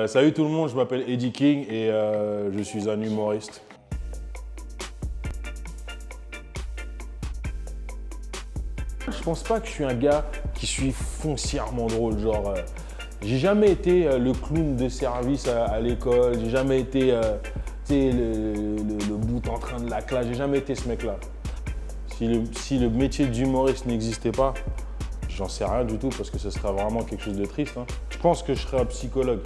Salut tout le monde, je m'appelle Eddie King et je suis un humoriste. Je pense pas que je suis un gars qui suis foncièrement drôle, genre j'ai jamais été le clown de service à l'école, j'ai jamais été le bout en train de la classe, j'ai jamais été ce mec-là. Si le métier d'humoriste n'existait pas, j'en sais rien du tout parce que ce serait vraiment quelque chose de triste. Hein. Je pense que je serais un psychologue.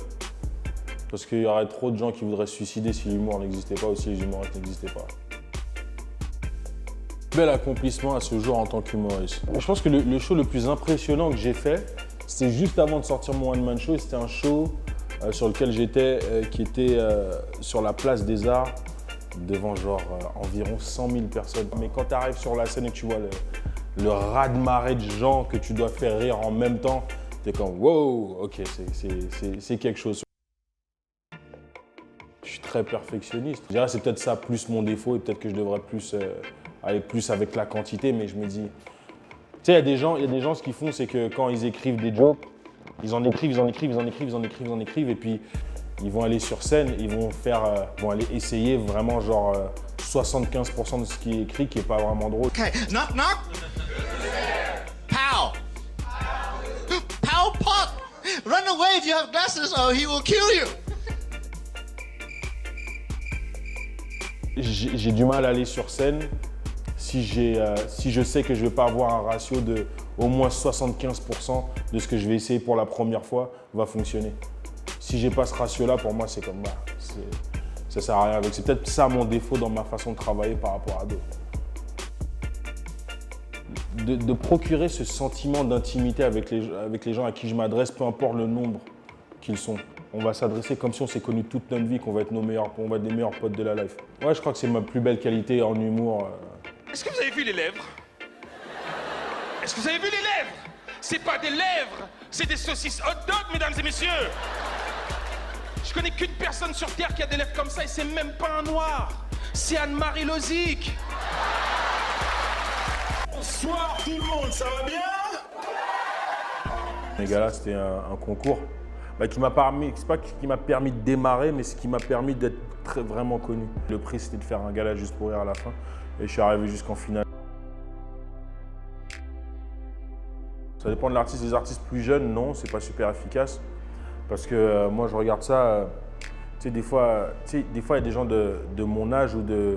Parce qu'il y aurait trop de gens qui voudraient se suicider si l'humour n'existait pas ou si les humoristes n'existaient pas. Bel accomplissement à ce jour en tant qu'humoriste. Je pense que le show le plus impressionnant que j'ai fait, c'était juste avant de sortir mon one-man show. C'était un show sur lequel j'étais, qui était sur la place des Arts, devant environ 100 000 personnes. Mais quand tu arrives sur la scène et que tu vois le raz-de-marée de gens que tu dois faire rire en même temps, tu es comme wow, ok, c'est quelque chose. Je suis très perfectionniste. Je dirais c'est peut-être ça plus mon défaut et peut-être que je devrais plus aller plus avec la quantité, mais je me dis... Tu sais, il y a des gens, ce qu'ils font, c'est que quand ils écrivent des jokes, ils en écrivent et puis ils vont aller sur scène, ils vont aller essayer vraiment 75% de ce qui est écrit qui n'est pas vraiment drôle. Okay, knock knock. Pow. Pow pop. Run away if you have glasses or he will kill you. J'ai du mal à aller sur scène si je sais que je ne vais pas avoir un ratio de au moins 75% de ce que je vais essayer pour la première fois va fonctionner. Si j'ai pas ce ratio-là, pour moi, c'est comme ça sert à rien. C'est peut-être ça mon défaut dans ma façon de travailler par rapport à d'autres. De procurer ce sentiment d'intimité avec les gens à qui je m'adresse, peu importe le nombre qu'ils sont. On va s'adresser comme si on s'est connus toute notre vie, qu'on va être des meilleurs potes de la life. Ouais, je crois que c'est ma plus belle qualité en humour. Est-ce que vous avez vu les lèvres? Est-ce que vous avez vu les lèvres? C'est pas des lèvres, c'est des saucisses hot dog, mesdames et messieurs. Je connais qu'une personne sur Terre qui a des lèvres comme ça et c'est même pas un noir. C'est Anne-Marie Lozic. Bonsoir tout le monde, ça va bien? Les gars là, c'était un concours qui m'a permis, c'est pas qui m'a permis de démarrer, mais ce qui m'a permis d'être vraiment connu. Le prix, c'était de faire un gala juste pour rire à la fin. Et je suis arrivé jusqu'en finale. Ça dépend de l'artiste. Les artistes plus jeunes, non, c'est pas super efficace. Parce que moi, je regarde ça, tu sais, des fois, il y a des gens de mon âge ou de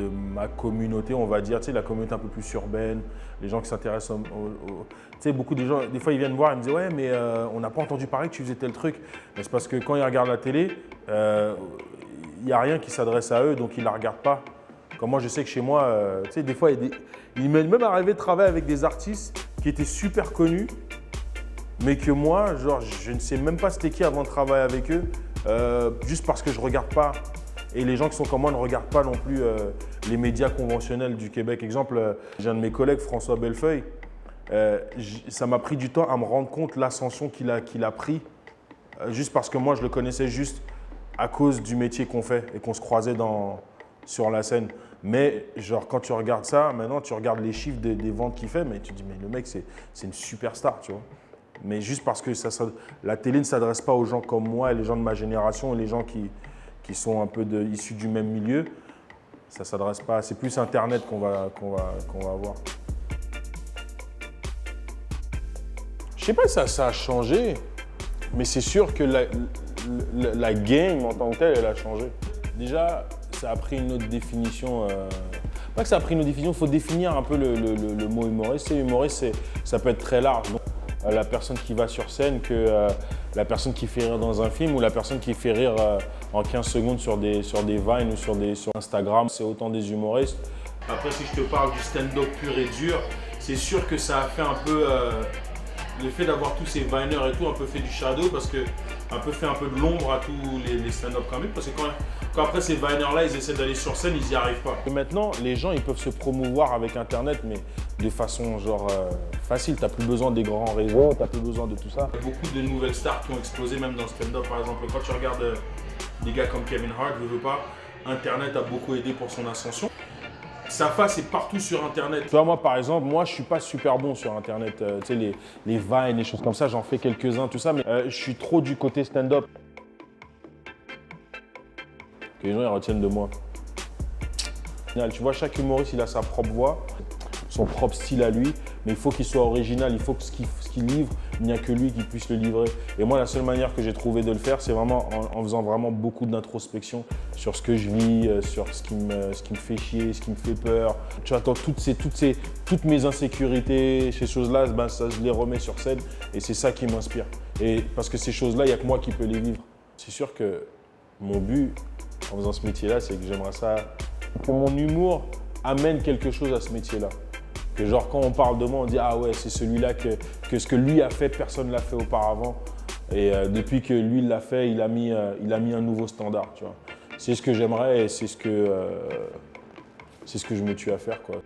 ma communauté, on va dire, tu sais, la communauté un peu plus urbaine, les gens qui s'intéressent tu sais, beaucoup de gens, des fois, ils viennent voir et me disent « Ouais, mais on n'a pas entendu parler que tu faisais tel truc. » Mais c'est parce que quand ils regardent la télé, il n'y a rien qui s'adresse à eux, donc ils ne la regardent pas. Comme moi, je sais que chez moi, tu sais, des fois, il m'est même arrivé de travailler avec des artistes qui étaient super connus, mais que moi, je ne sais même pas c'était qui avant de travailler avec eux, juste parce que je ne regarde pas. Et les gens qui sont comme moi ne regardent pas non plus les médias conventionnels du Québec. Exemple, j'ai un de mes collègues, François Bellefeuille, ça m'a pris du temps à me rendre compte l'ascension qu'il a pris, juste parce que moi, je le connaissais juste à cause du métier qu'on fait et qu'on se croisait sur la scène. Mais quand tu regardes ça, maintenant, tu regardes les chiffres des ventes qu'il fait, mais tu te dis, mais le mec, c'est une superstar, tu vois. Mais juste parce que la télé ne s'adresse pas aux gens comme moi et les gens de ma génération et les gens qui sont un peu issus du même milieu, ça ne s'adresse pas. C'est plus Internet qu'on va avoir. Je ne sais pas si ça a changé, mais c'est sûr que la game en tant que telle, elle a changé. Déjà, ça a pris une autre définition. Pas que ça a pris une autre définition, il faut définir un peu le mot humoriste. Humoriste, ça peut être très large. Donc, la personne qui va sur scène que la personne qui fait rire dans un film ou la personne qui fait rire en 15 secondes sur des Vines ou sur Instagram. C'est autant des humoristes. Après, si je te parle du stand-up pur et dur, c'est sûr que ça a fait un peu... le fait d'avoir tous ces Viners et tout, un peu fait du shadow parce que fait un peu de l'ombre à tous les stand-up comics parce que quand après ces Viners-là, ils essaient d'aller sur scène, ils n'y arrivent pas. Et maintenant, les gens, ils peuvent se promouvoir avec Internet, mais de façon facile. Tu n'as plus besoin des grands réseaux, tu n'as plus besoin de tout ça. Il y a beaucoup de nouvelles stars qui ont explosé même dans le stand-up. Par exemple, quand tu regardes des gars comme Kevin Hart, je veux pas, Internet a beaucoup aidé pour son ascension. sa face est partout sur Internet. Tu vois, moi, par exemple, moi, je suis pas super bon sur Internet. Tu sais, les Vines, les choses comme ça, j'en fais quelques-uns, tout ça, mais je suis trop du côté stand-up. Que les gens, ils retiennent de moi. Tu vois, chaque humoriste, il a sa propre voix, son propre style à lui, mais il faut qu'il soit original, il faut que ce qu'il livre, il n'y a que lui qui puisse le livrer. Et moi, la seule manière que j'ai trouvé de le faire, c'est vraiment en faisant vraiment beaucoup d'introspection sur ce que je vis, sur ce qui me fait chier, ce qui me fait peur. Tu vois, toutes mes insécurités, ces choses-là, ben, ça, je les remets sur scène et c'est ça qui m'inspire. Et parce que ces choses-là, il n'y a que moi qui peux les vivre. C'est sûr que mon but en faisant ce métier-là, c'est que j'aimerais ça, que mon humour amène quelque chose à ce métier-là. Que genre quand on parle de moi, on dit ah ouais, c'est celui-là que ce que lui a fait, personne ne l'a fait auparavant. Et depuis que lui l'a fait, il a mis un nouveau standard, tu vois. C'est ce que j'aimerais et c'est ce que je me tue à faire, quoi.